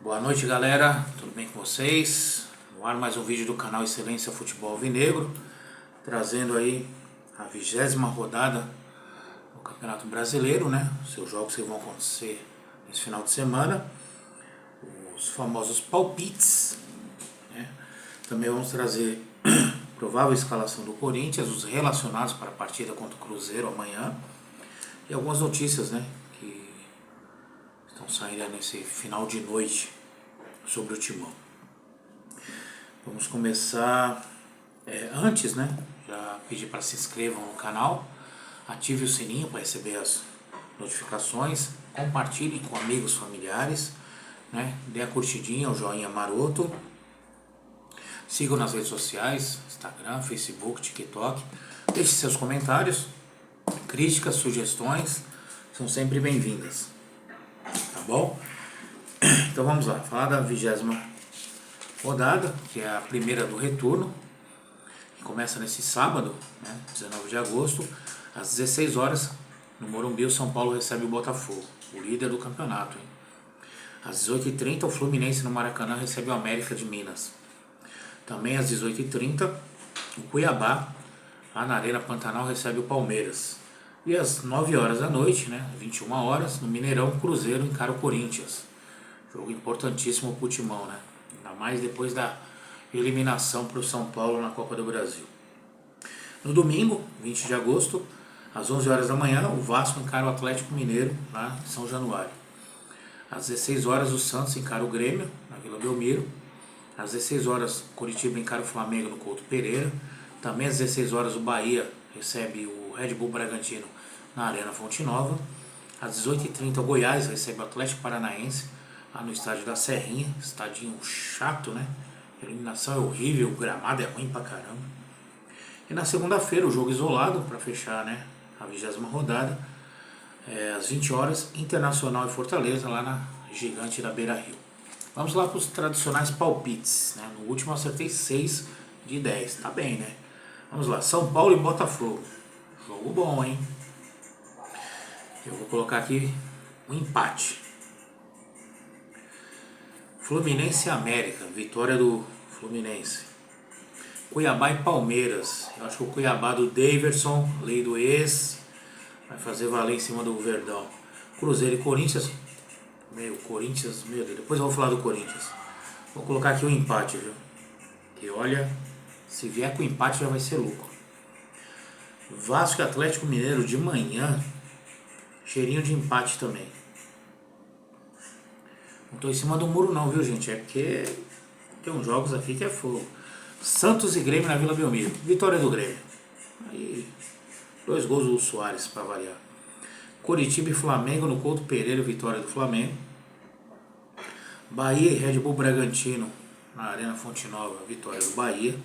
Boa noite, galera, tudo bem com vocês? No ar mais um vídeo do canal Excelência Futebol Alvinegro, trazendo aí a 20ª rodada do Campeonato Brasileiro, né? Seus jogos que vão acontecer nesse final de semana, os famosos palpites, né? Também vamos trazer provável escalação do Corinthians, os relacionados para a partida contra o Cruzeiro amanhã e algumas notícias, né, que estão saindo nesse final de noite sobre o Timão. Vamos começar antes, né? Já pedi para se inscrevam no canal, ative o sininho para receber as notificações, compartilhem com amigos, familiares, né? Dê a curtidinha, o joinha maroto, sigam nas redes sociais, Instagram, Facebook, TikTok, deixe seus comentários, críticas, sugestões, são sempre bem-vindas, tá bom? Então vamos lá, falar da 20ª rodada, que é a primeira do retorno, que começa nesse sábado, né, 19 de agosto, às 16 horas, no Morumbi, o São Paulo recebe o Botafogo, o líder do campeonato. Hein? Às 18h30, o Fluminense no Maracanã recebe o América de Minas. Também às 18h30, o Cuiabá, lá na Arena Pantanal, recebe o Palmeiras. E às 9 horas da noite, né, 21 horas, no Mineirão, o Cruzeiro encara o Corinthians. Jogo importantíssimo pro Timão, né? Ainda mais depois da eliminação para o São Paulo na Copa do Brasil. No domingo, 20 de agosto, às 11 horas da manhã, o Vasco encara o Atlético Mineiro, lá em São Januário. Às 16 horas, o Santos encara o Grêmio, na Vila Belmiro. Às 16 horas, o Coritiba encara o Flamengo no Couto Pereira. Também às 16 horas, o Bahia recebe o Red Bull Bragantino na Arena Fonte Nova. Às 18h30, o Goiás recebe o Atlético Paranaense lá no estádio da Serrinha, estadinho chato, né? A iluminação é horrível, o gramado é ruim pra caramba. E na segunda-feira, o jogo isolado, para fechar, né, a 20ª rodada, às 20 horas, Internacional e Fortaleza, lá na Gigante da Beira-Rio. Vamos lá para os tradicionais palpites, né? No último eu acertei 6 de 10, tá bem, né? Vamos lá, São Paulo e Botafogo. Jogo bom, hein? Eu vou colocar aqui um empate. Fluminense e América, vitória do Fluminense. Cuiabá e Palmeiras. Eu acho que o Cuiabá do Daverson, lei do ex, vai fazer valer em cima do Verdão. Cruzeiro e Corinthians. Corinthians, meu Deus, depois eu vou falar do Corinthians. Vou colocar aqui um empate, viu? Que olha, se vier com empate já vai ser lucro. Vasco e Atlético Mineiro de manhã, cheirinho de empate também. Não tô em cima do muro não, viu, gente? É porque tem uns jogos aqui que é fogo. Santos e Grêmio na Vila Belmiro. Vitória do Grêmio. Aí, 2 gols do Soares para variar. Coritiba e Flamengo no Couto Pereira, vitória do Flamengo. Bahia e Red Bull Bragantino na Arena Fonte Nova, vitória do Bahia.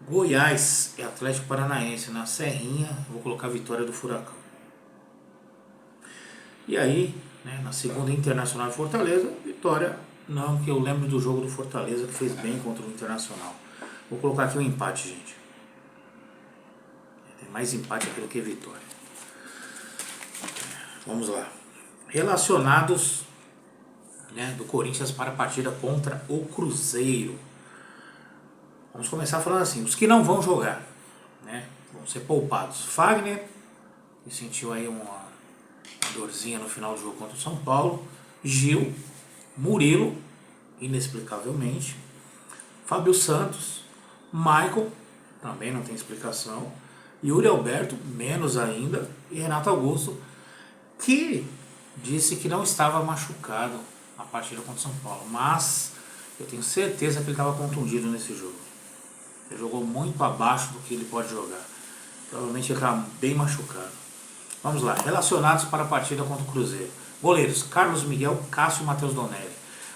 Goiás e Atlético Paranaense na Serrinha, vou colocar a vitória do Furacão. E aí, né, na segunda, Internacional e Fortaleza, vitória, não, que eu lembro do jogo do Fortaleza que fez bem contra o Internacional. Vou colocar aqui um empate, gente. Tem mais empate aqui do que vitória. Vamos lá. Relacionados, né, do Corinthians para a partida contra o Cruzeiro. Vamos começar falando assim, os que não vão jogar, né, vão ser poupados. Fagner, que sentiu aí uma dorzinha no final do jogo contra o São Paulo. Gil, Murilo, inexplicavelmente. Fábio Santos, Michael, também não tem explicação. Yuri Alberto, menos ainda. E Renato Augusto, que disse que não estava machucado na partida contra o São Paulo. Mas eu tenho certeza que ele estava contundido nesse jogo. Ele jogou muito abaixo do que ele pode jogar. Provavelmente ele estava bem machucado. Vamos lá, relacionados para a partida contra o Cruzeiro. Goleiros, Carlos Miguel, Cássio e Matheus Donelli.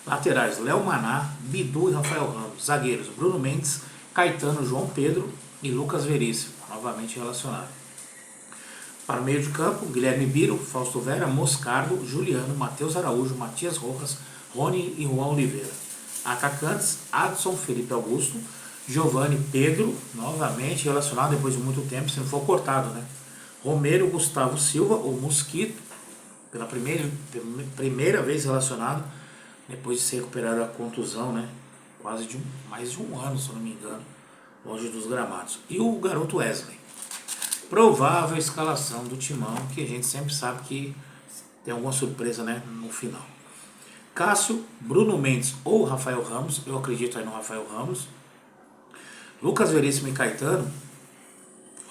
Laterais, Léo Maná, Bidu e Rafael Ramos. Zagueiros, Bruno Mendes, Caetano, João Pedro e Lucas Veríssimo, novamente relacionado. Para o meio de campo, Guilherme Biro, Fausto Vera, Moscardo, Juliano, Matheus Araújo, Matias Rojas, Rony e Juan Oliveira. Atacantes, Adson, Felipe Augusto, Giovanni, Pedro, novamente relacionado depois de muito tempo, se não for cortado, né? Romero, Gustavo Silva, o Mosquito, pela primeira vez relacionado, depois de se recuperar da contusão, né? Quase mais de um ano, se eu não me engano, longe dos gramados. E o garoto Wesley. Provável escalação do Timão, que a gente sempre sabe que tem alguma surpresa, né, no final. Cássio, Bruno Mendes ou Rafael Ramos, eu acredito aí no Rafael Ramos. Lucas Veríssimo e Caetano,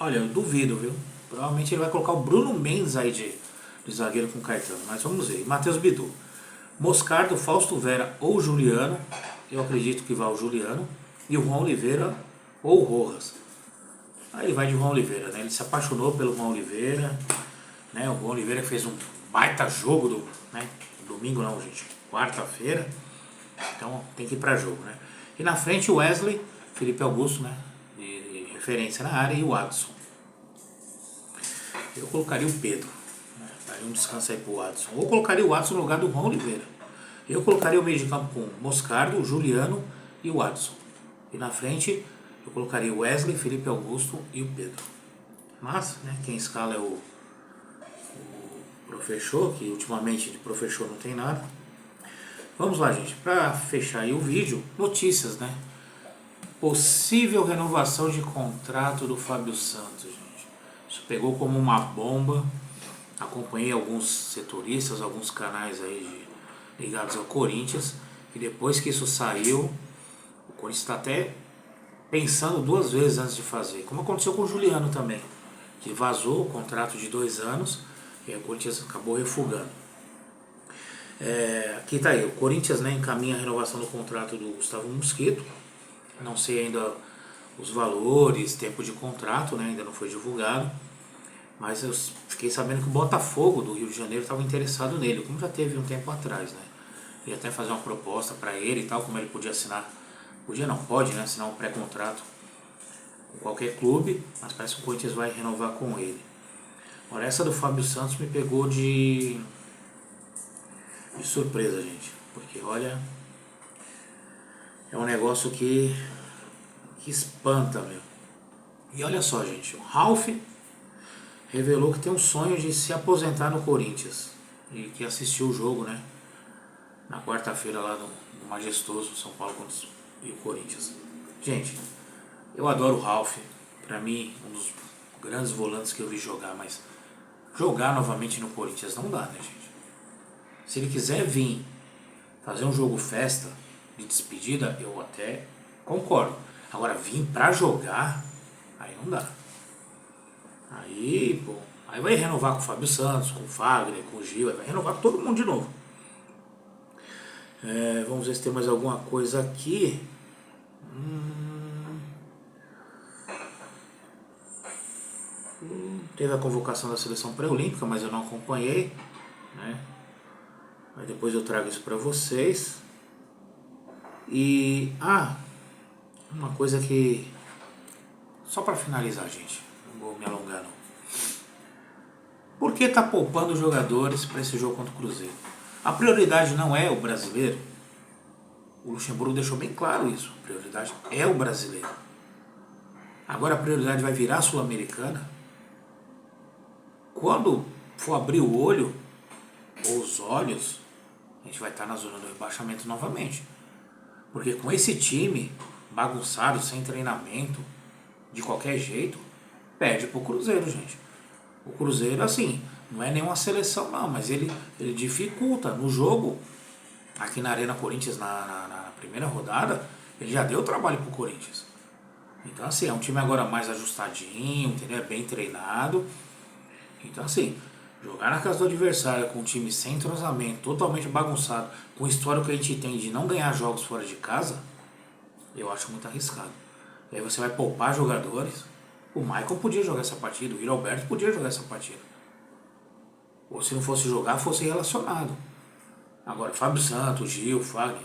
olha, eu duvido, viu? Provavelmente ele vai colocar o Bruno Mendes aí de zagueiro com o Caetano, mas vamos ver. Matheus Bidu, Moscardo, Fausto Vera ou Juliano, eu acredito que vai o Juliano. E o Juan Oliveira ou o Rojas. Aí vai de Juan Oliveira, né? Ele se apaixonou pelo Juan Oliveira, né? O Juan Oliveira fez um baita jogo né? Domingo não, gente, quarta-feira. Então tem que ir para jogo, né? E na frente o Wesley, Felipe Augusto, né? De referência na área, e o Adson. Eu colocaria o Pedro, né? Daria um descanso aí pro Adson. Ou colocaria o Adson no lugar do Juan Oliveira. Eu colocaria o meio de campo com Moscardo, Juliano e o Adson. E na frente eu colocaria o Wesley, Felipe Augusto e o Pedro. Mas, né, quem escala é o Professor, que ultimamente de Professor não tem nada. Vamos lá, gente. Para fechar aí o vídeo, notícias, né? Possível renovação de contrato do Fábio Santos, gente. Isso pegou como uma bomba. Acompanhei alguns setoristas, alguns canais aí ligados ao Corinthians. E depois que isso saiu, o Corinthians está até pensando duas vezes antes de fazer. Como aconteceu com o Juliano também, que vazou o contrato de 2 anos e o Corinthians acabou refugando. Aqui está aí, o Corinthians, né, encaminha a renovação do contrato do Gustavo Mosquito. Não sei ainda os valores, tempo de contrato, né, ainda não foi divulgado. Mas eu fiquei sabendo que o Botafogo do Rio de Janeiro estava interessado nele, como já teve um tempo atrás, né? Ia até fazer uma proposta para ele e tal, como ele podia assinar. Podia não, pode, né? Assinar um pré-contrato com qualquer clube, mas parece que o Corinthians vai renovar com ele. Olha, essa do Fábio Santos me pegou de surpresa, gente. Porque, olha, é um negócio que espanta, meu. E olha só, gente, o Ralf revelou que tem um sonho de se aposentar no Corinthians. E que assistiu o jogo, né? Na quarta-feira lá no majestoso São Paulo e o Corinthians. Gente, eu adoro o Ralf. Pra mim, um dos grandes volantes que eu vi jogar, mas jogar novamente no Corinthians não dá, né, gente? Se ele quiser vir fazer um jogo festa de despedida, eu até concordo. Agora, vir pra jogar, aí não dá. Aí, pô, aí vai renovar com o Fábio Santos, com o Fagner, com o Gil, vai renovar com todo mundo de novo. Vamos ver se tem mais alguma coisa aqui. Teve a convocação da seleção pré-olímpica, mas eu não acompanhei, né? Mas depois eu trago isso para vocês. E uma coisa que só para finalizar, gente, não vou me alongar não. Por que tá poupando os jogadores para esse jogo contra o Cruzeiro? A prioridade não é o brasileiro. O Luxemburgo deixou bem claro isso. A prioridade é o brasileiro. Agora a prioridade vai virar a Sul-Americana. Quando for abrir o olho, ou os olhos, a gente vai estar na zona do rebaixamento novamente. Porque com esse time bagunçado, sem treinamento, de qualquer jeito, perde pro Cruzeiro, gente. O Cruzeiro, assim, não é nenhuma seleção não, mas ele dificulta no jogo. Aqui na Arena Corinthians, na primeira rodada, ele já deu trabalho pro Corinthians. Então, assim, é um time agora mais ajustadinho, entendeu? É bem treinado. Então, assim, jogar na casa do adversário com um time sem entrosamento, totalmente bagunçado, com o histórico que a gente tem de não ganhar jogos fora de casa, eu acho muito arriscado. E aí você vai poupar jogadores. O Maicon podia jogar essa partida, o Yuri Alberto podia jogar essa partida. Ou se não fosse jogar, fosse relacionado. Agora, Fábio Santos, Gil, Fagner,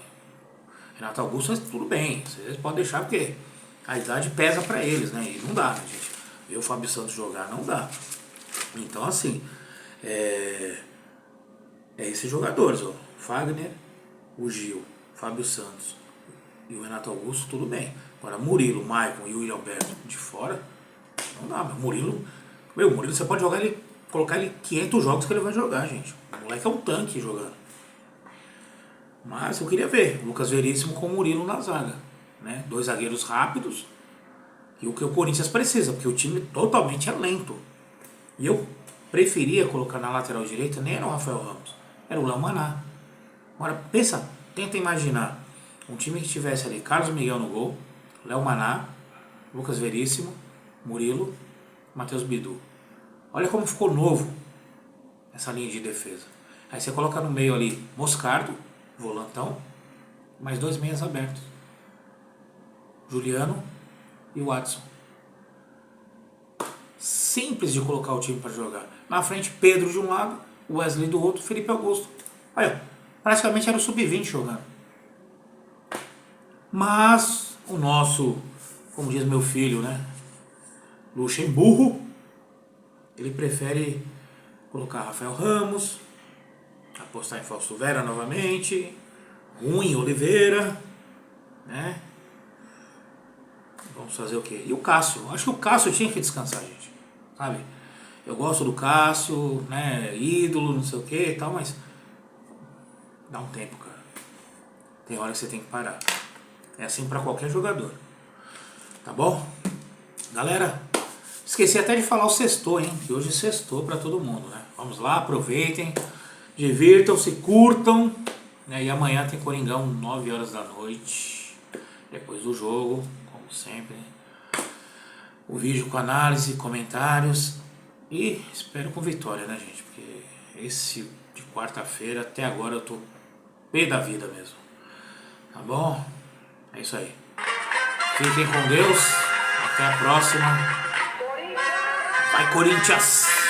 Renato Augusto, tudo bem. Vocês podem deixar porque a idade pesa pra eles, né? E não dá, né, gente? Ver o Fábio Santos jogar não dá. Então, assim, esses jogadores, ó. Fagner, o Gil, Fábio Santos e o Renato Augusto, tudo bem. Agora, Murilo, Maicon e o William Alberto de fora, não dá. Mas Murilo você pode jogar ele, colocar ele 500 jogos que ele vai jogar, gente. O moleque é um tanque jogando. Mas eu queria ver Lucas Veríssimo com o Murilo na zaga, né? 2 zagueiros rápidos e o que o Corinthians precisa, porque o time totalmente é lento. E eu preferia colocar na lateral direita, nem era o Rafael Ramos, era o Léo Maná. Agora pensa, tenta imaginar um time que tivesse ali Carlos Miguel no gol, Léo Maná, Lucas Veríssimo, Murilo, Matheus Bidu. Olha como ficou novo essa linha de defesa. Aí você coloca no meio ali Moscardo, volantão, mais 2 meias abertos, Juliano e Watson. Simples de colocar o time para jogar. Na frente, Pedro de um lado, Wesley do outro, Felipe Augusto. Olha, praticamente era o sub-20 jogando. Mas o nosso, como diz meu filho, né, Luxemburgo, ele prefere colocar Rafael Ramos, apostar em Fausto Vera novamente, Rui Oliveira, né? Vamos fazer o quê? E o Cássio? Acho que o Cássio tinha que descansar, gente. Sabe? Eu gosto do Cássio, né? Ídolo, não sei o que e tal, mas dá um tempo, cara. Tem hora que você tem que parar. É assim pra qualquer jogador. Tá bom? Galera, esqueci até de falar o sextou, hein? Que hoje sextou pra todo mundo, né? Vamos lá, aproveitem, divirtam-se, curtam. Né? E amanhã tem Coringão, 9 horas da noite. Depois do jogo, como sempre. O vídeo com análise, comentários. E espero com vitória, né, gente? Porque esse de quarta-feira, até agora eu tô pé da vida mesmo. Tá bom? É isso aí. Fiquem com Deus. Até a próxima. Vai, Corinthians!